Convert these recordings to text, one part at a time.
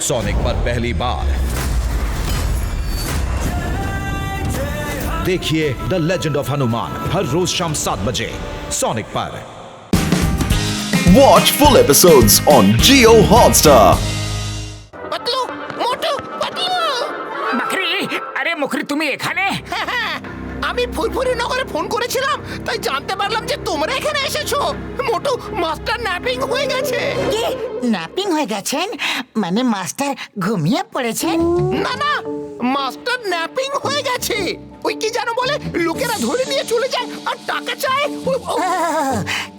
Sonic पर पहली बार देखिए द लेजेंड ऑफ हनुमान हर रोज शाम 7 बजे सोनिक पर। Watch full episodes on Jio Hotstar. Patlu Motu Patlu মাকড়ি, আরে মুখরি তুমি এখানে? হ্যাঁ, আমি ফুরফুরি নগরে ফোন করেছিলাম, তাই জানতে পারলাম যে তোমরা এখানে এসেছো। মোটু, মাস্টার ন্যাপিং হয়ে গেছে। কি ন্যাপিং হয়ে গেছেন? মানে মাস্টার ঘুমিয়ে পড়েছেন? না না, মাস্টার ন্যাপিং হয়ে গেছে। ওই কি জানো বলে, লোকেরা ধরে নিয়ে চলে যায় আর টাকা চায়।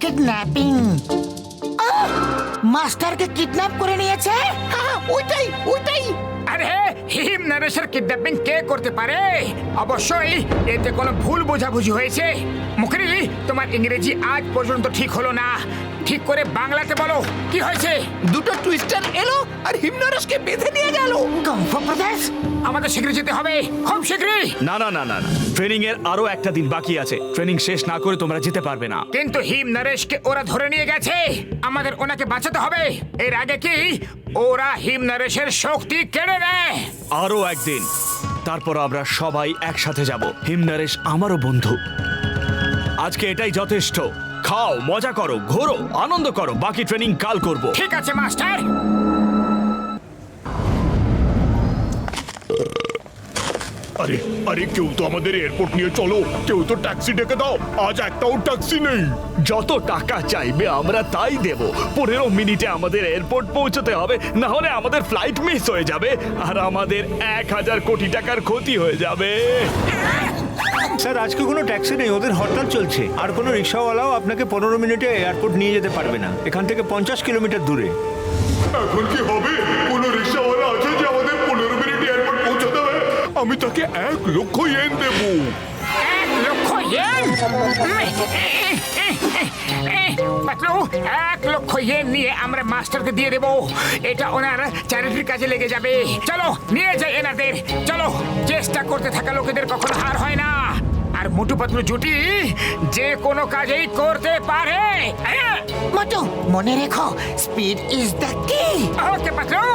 কিডন্যাপিং। মাস্টারকে কিডন্যাপ করে নিয়েছে? হ্যাঁ, ওইটাই ওইটাই। আরে হিম নরেশের কিডন্যাপিং কে করতে পারে? অবশ্যই এতে কোনো ভুল বোঝাবুঝি হয়েছে। মুখরি, তোমার ইংরেজি আজ পর্যন্ত ঠিক হলো না। ঠিক করে বাংলাতে বলো, কি হয়েছে? দুটো টুইস্টার এলো আর হিমনরসকে বেঁধে নিয়ে গেল। কংফু প্রদেশ? আমাদের শীঘ্রই যেতে হবে, খুব শীঘ্রই। না না না না না, ট্রেনিং এর আরো একটা দিন বাকি আছে। ট্রেনিং শেষ না করে তোমরা যেতে পারবে না। কিন্তু হিম নরেশকে ওরা ধরে নিয়ে গেছে, আমাদের ওনাকে বাঁচাতে হবে। এর আগে কি ওরা হিম নরেশের শক্তি কেড়ে নেয়? আরো একদিন, তারপর আমরা সবাই একসাথে যাব। হিমনারেশ আমারও বন্ধু। আজকে এটাই যথেষ্ট। খাও, মজা করো, ঘোরো, আনন্দ করো। বাকি ট্রেনিং কাল করব। ঠিক আছে মাস্টার। আরে আরে, কেউ তো আমাদের এয়ারপোর্ট নিয়ে চলো। কেউ তো ট্যাক্সি ডেকে দাও। আজ একটাও ট্যাক্সি নেই। যত টাকা চাইবে আমরা তাই দেব। 15 মিনিটে আমাদের এয়ারপোর্ট পৌঁছতে হবে, না হলে আমাদের ফ্লাইট মিস হয়ে যাবে আর আমাদের 1000 কোটি টাকার ক্ষতি হয়ে যাবে। স্যার, আজকে কোনো ট্যাক্সি নেই, ওদের হরতাল চলছে। আর কোনো রিক্সাওয়ালাও আপনাকে 15 মিনিটে এয়ারপোর্ট নিয়ে যেতে পারবে না। এখান থেকে 50 কিলোমিটার দূরে। এখন কি হবে? কোনো রিক্সাওয়ালা আছে যে আমাদের 15 মিনিট এয়ারপোর্ট পৌঁছে দেবে? আমি তাকে 1 লক্ষ ইয়েন দেবো। 1 লক্ষ ইয়েন? পাতলু, 1 লক্ষ ইয়েন নিয়ে আমরা মাস্টারকে দিয়ে দেবো। এটা ওনার চ্যারিটির কাজে লেগে যাবে। চলো নিয়ে যাই এনাদের। চলো, চেষ্টা করতে থাকা লোকেদের কখনো হার হয় না। আর মোটু পাতলু জুটি যে কোনো কাজেই করতে পারে। মোটু, মনে রেখো, স্পিড ইজ দ্য কি। ওকে পাতলু,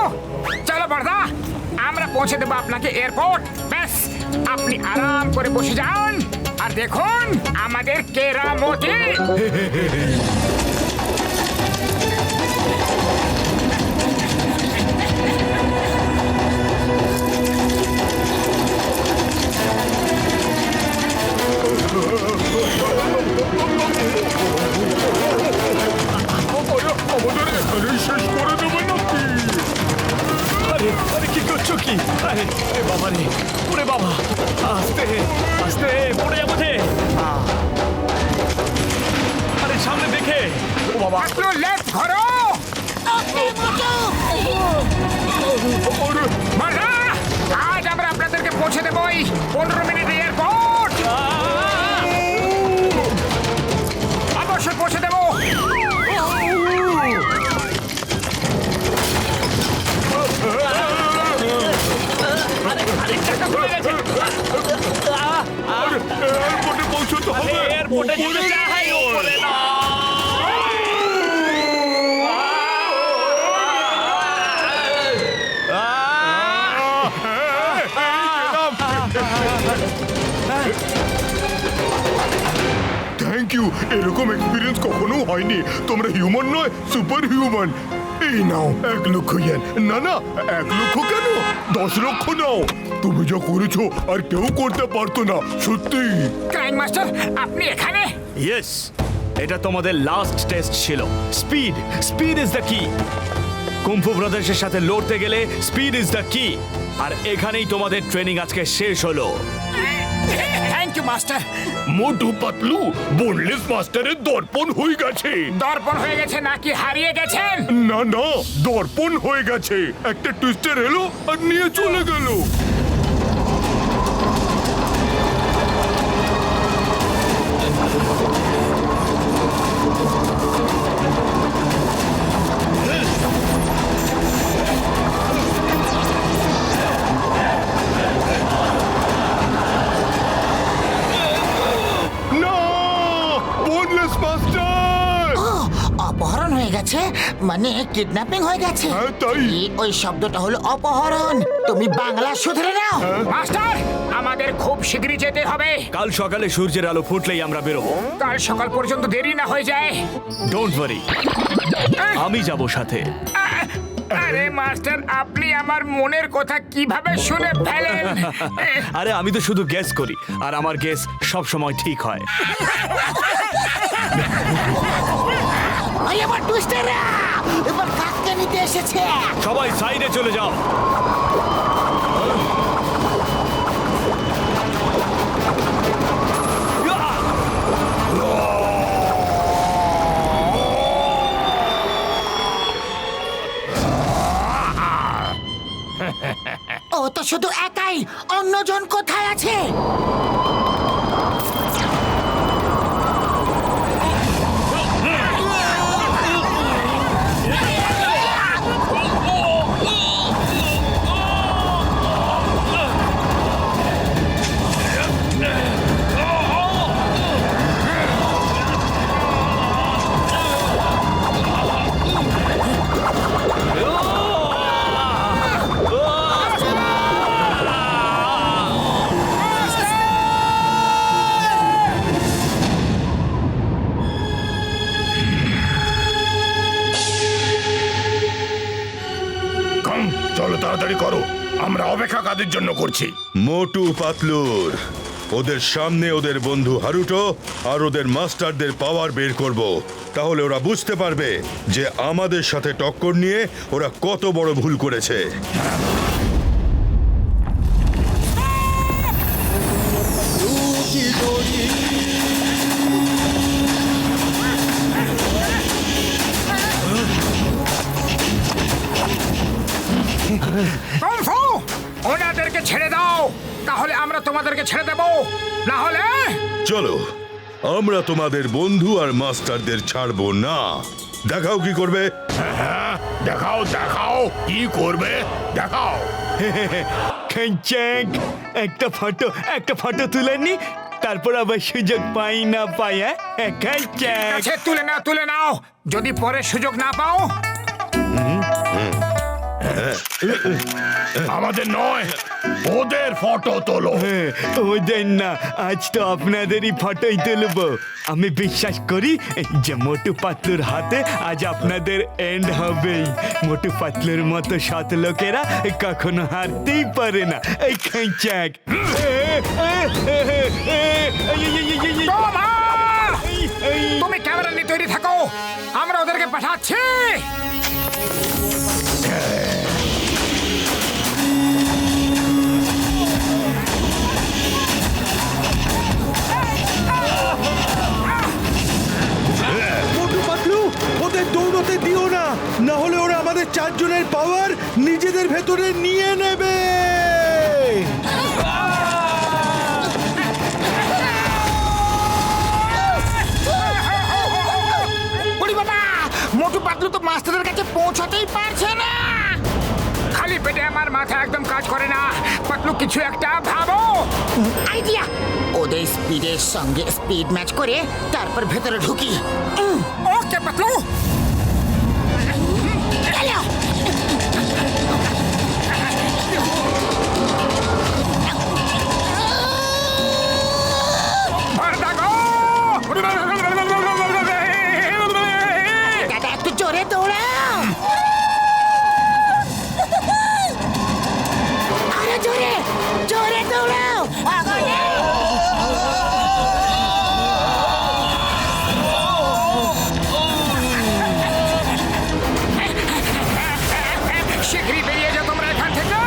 চলো বড়দা, আমরা পৌঁছে দেবো আপনাকে এয়ারপোর্ট। ব্যাস, আপনি আরাম করে বসে যান আর দেখুন আমাদের কেরামতি। আমাদের এখানেই শেষ করে দেবে নাকি? আরে আরে, কি করছো কি? আরে এ বাবা রে, ওরে বাবা, আস্তে আস্তে পড়ে যাবো যে। আরে সামনে দেখে। ও বাবা, পাতলু লেফট ধরো। বড়দা, আজ আমরা আপনাদেরকে পৌঁছে দেবো 15 মিনিট এয়ারপোর্ট। অবশ্যই পৌঁছে দেবো। এয়ারপোর্টে পৌঁছতে হবে। এয়ারপোর্টে যেতে চাই, ওপরে না। Thank you. এরকম এক্সপিরিয়েন্স কখনো হয়নি। তোমরা হিউম্যান নয়, সুপার হিউম্যান। এই নাও 1 লক্ষ ইয়েন। না না, 1 লক্ষ কেন, 10 লক্ষ নাও। তুমি যা করেছো আর কেউ করতে পারতো না, সত্যি। ক্রাইম মাস্টার, আপনি এখানে? ইয়েস, এটা তোমাদের লাস্ট টেস্ট ছিল। স্পিড, স্পিড ইজ দ্য কি। কুম্ফু ব্রাদার্সের সাথে লড়তে গেলে স্পিড ইজ দ্য কি। আর এখানেই তোমাদের ট্রেনিং আজকে শেষ হলো। Thank you master. Motu Patlu, boneless মাস্টারের দর্পণ হয়ে গেছে। দর্পণ হয়ে গেছে নাকি হারিয়ে গেছেন? না না, দর্পণ হয়ে গেছে। একটা টুইস্টার এলো আর নিয়ে চলে গেল। না, বোনলেস মাস্টার। অপহরণ হয়ে গেছে। মানে কিডন্যাপিং হয়ে গেছে হ্যাঁ, তাই। ওই শব্দটা হলো অপহরণ। তুমি বাংলা শুধরে নাও। মাস্টার আমাদের খুব শীঘ্রই যেতে হবে। কাল সকালে সূর্যের আলো ফুটলেই আমরা বেরোবো। কাল সকাল পর্যন্ত দেরি না হয়ে যায়। ডোন্ট ওয়ারি, আমি যাব সাথে। আরে মাস্টার, আপনি আমার মনের কথা কিভাবে শুনে ফেলেন? আরে আমি তো শুধু গেস করি, আর আমার গেস সব সময় ঠিক হয়। ওই আমার টুইস্টাররা এবার কাককে নিতে এসেছে। সবাই সাইডে চলে যাও। ও তো শুধু একাই, অন্যজন কোথায় আছে? কম, চলো তাড়াতাড়ি করো, আমরা অপেক্ষা কাদের জন্য করছি? মোটু পাতলুর ওদের সামনে ওদের বন্ধু হারুটো আর ওদের মাস্টারদের পাওয়ার বের করব। তাহলে ওরা বুঝতে পারবে যে আমাদের সাথে টক্কর নিয়ে ওরা কত বড় ভুল করেছে। কংফু, ওনাদেরকে ছেড়ে দাও, তাহলে আমরা তোমাদেরকে ছেড়ে দেব। না হলে চলো, আমরা তোমাদের বন্ধু আর মাস্টারদের ছাড়বো না। দেখাও কি করবে। হ্যাঁ, দেখাও দেখাও, কি করবে দেখাও। খঞ্চাক, একটা ফটো তুলে নি, তারপর আবার সুযোগ পাই না পাই। খঞ্চাক, কাছে তুলে নাও। যদি পরে সুযোগ না পাও, আমাদের নয়, ওদের ফটো তোলো। ওদের না, আজ তো আপনাদেরই ফটোই তুলবো। আমি বিশ্বাস করি যে মোটু পাতলুর হাতে আজ আপনাদের এন্ড হবেই। মোটু পাতলুর মতো সৎ লোকেরা কখনো হারতেই পারে না। এই খঞ্চাক, তুমি ক্যামেরা নিয়ে তৈরি থাকো, আমরা ওদেরকে পাঠাচ্ছি। মোটু পাতলু, ওদের দৌড়তে দিও না, না হলে ওরা আমাদের চারজনের পাওয়ার নিজেদের ভেতরে নিয়ে নেবে। ওরে বাবা, মোটু পাতলু তো মাস্টারের কাছে পৌঁছাতেই পারছে না। খালি পেটে আমার মাথা একদম কাজ করে না। পাতলু, কিছু একটা ভাবো। আইডিয়া, ওদের স্পিডের সঙ্গে স্পিড ম্যাচ করে তারপর ভেতরে ঢুকি। ওকে পাতলু। গেলো। দাদা, একটু জোরে দৌড়াও। আরে জোরে জোরে দৌড়াও। শীঘ্রই বেরিয়ে যাও তোমরা এখান থেকে।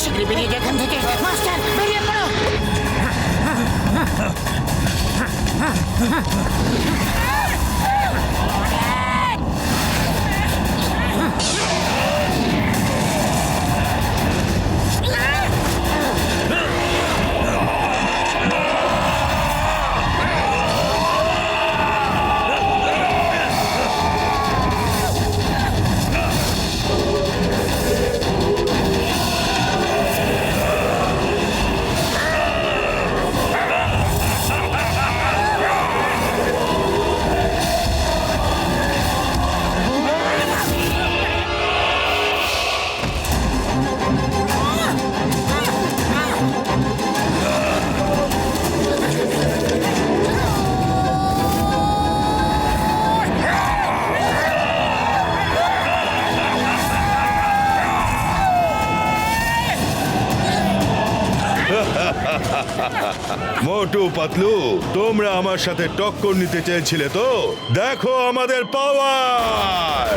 শীঘ্রই বেরিয়ে যাও এখান থেকে। মাস্টার, বেরিয়ে পড়ো। মোটু পাতলু তোমরা আমার সাথে টক্কর নিতে চেয়েছিলে তো দেখো আমাদের পাওয়ার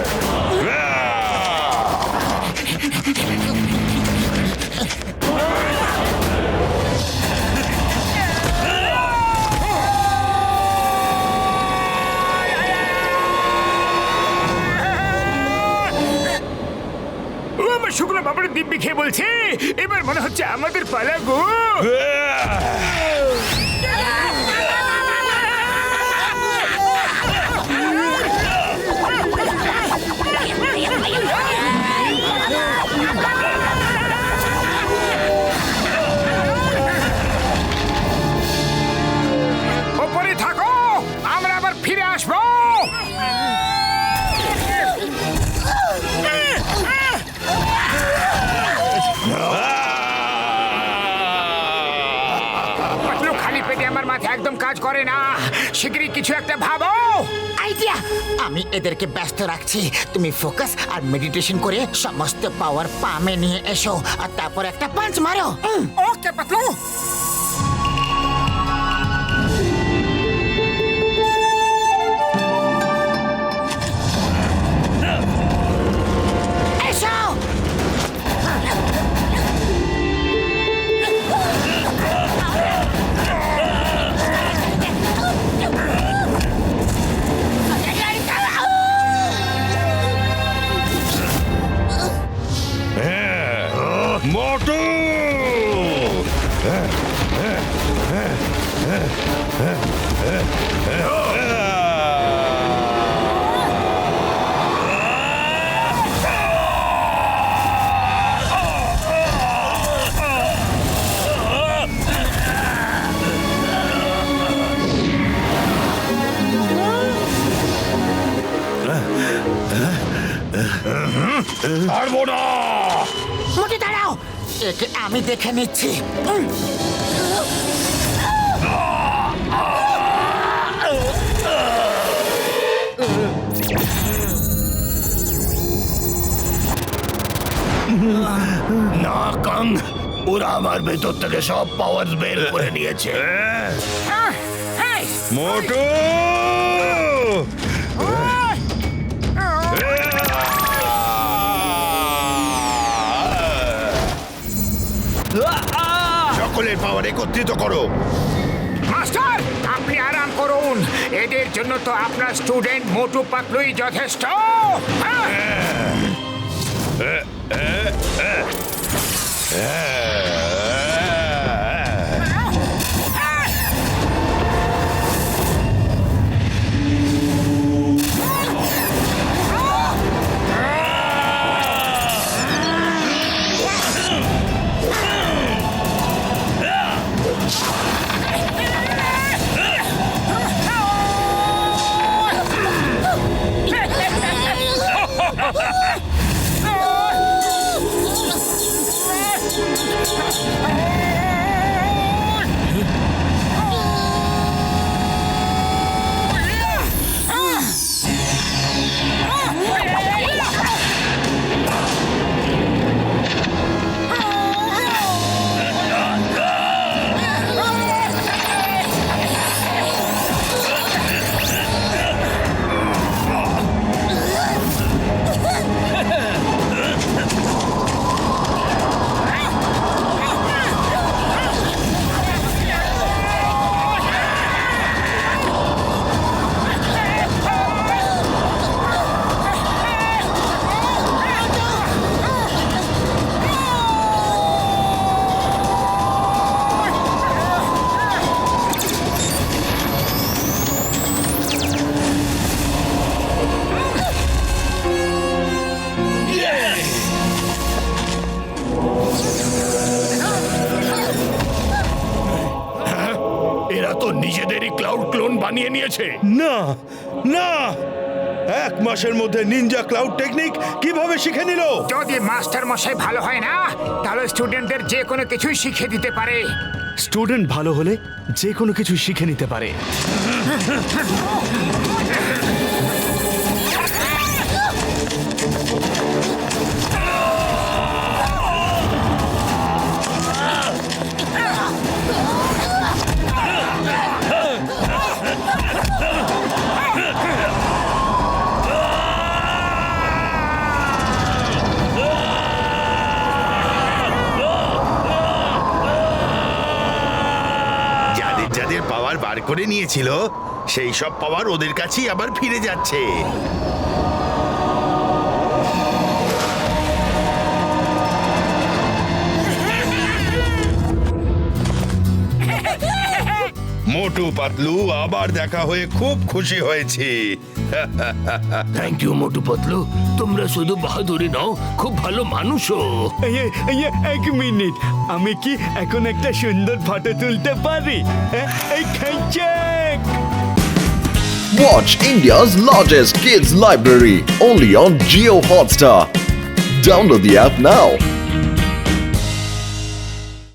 ও আমার শুকনো বাবার দিব্যি খেয়ে বলছে এবার মনে হচ্ছে আমাদের পালা গো। ওপরে থাকো আমরা আবার ফিরে আসবো। পাতলু খালি পেটে আমার মাথা একদম কাজ করে না, শিগগিরই কিছু একটা ভাবো। আইডিয়া! আমি এদেরকে ব্যস্ত রাখছি, তুমি ফোকাস আর মেডিটেশন করে সমস্ত পাওয়ার পামে নিয়ে এসো আর তারপর একটা পাঞ্চ মারো। ওকে পাতলু। এসো! মোটু পারবো না। মোটে দাঁড়াও, একে আমি দেখে নিচ্ছি। না কাং, ওরা আমার ভেতর থেকে সব পাওয়ার বের করে নিয়েছে। মোটু সকলের পাওয়ার একত্রিত করো। মাস্টার আপনি আরাম করুন, এদের জন্য তো আপনার স্টুডেন্ট মোটু পাতলুই যথেষ্ট। এরা তো নিজেদেরই ক্লাউড ক্লোন বানিয়ে নিয়েছে। না না, 1 মাসের মধ্যে নিনজা ক্লাউড টেকনিক কিভাবে শিখে নিল? যদি মাস্টার মশাই ভালো হয় না তাহলে স্টুডেন্টদের যে কোনো কিছুই শিখিয়ে দিতে পারে। স্টুডেন্ট ভালো হলে যে কোনো কিছু শিখে নিতে পারে। করে নিয়েছিল সেই সব পাওয়ার ওদের কাছেই আবার ফিরে যাচ্ছে। মোটু পাতলু, আবার দেখা হয়ে খুব খুশি হয়েছি। থ্যাংক ইউ মোটু পাতলু, তোমরা শুধু বাহাদুরি নাও, খুব ভালো মানুষও। এক মিনিট, আমি কি এখন একটা সুন্দর ফটো তুলতে পারি? এই check! Watch India's largest kids library only on Jio Hotstar. Download the app now.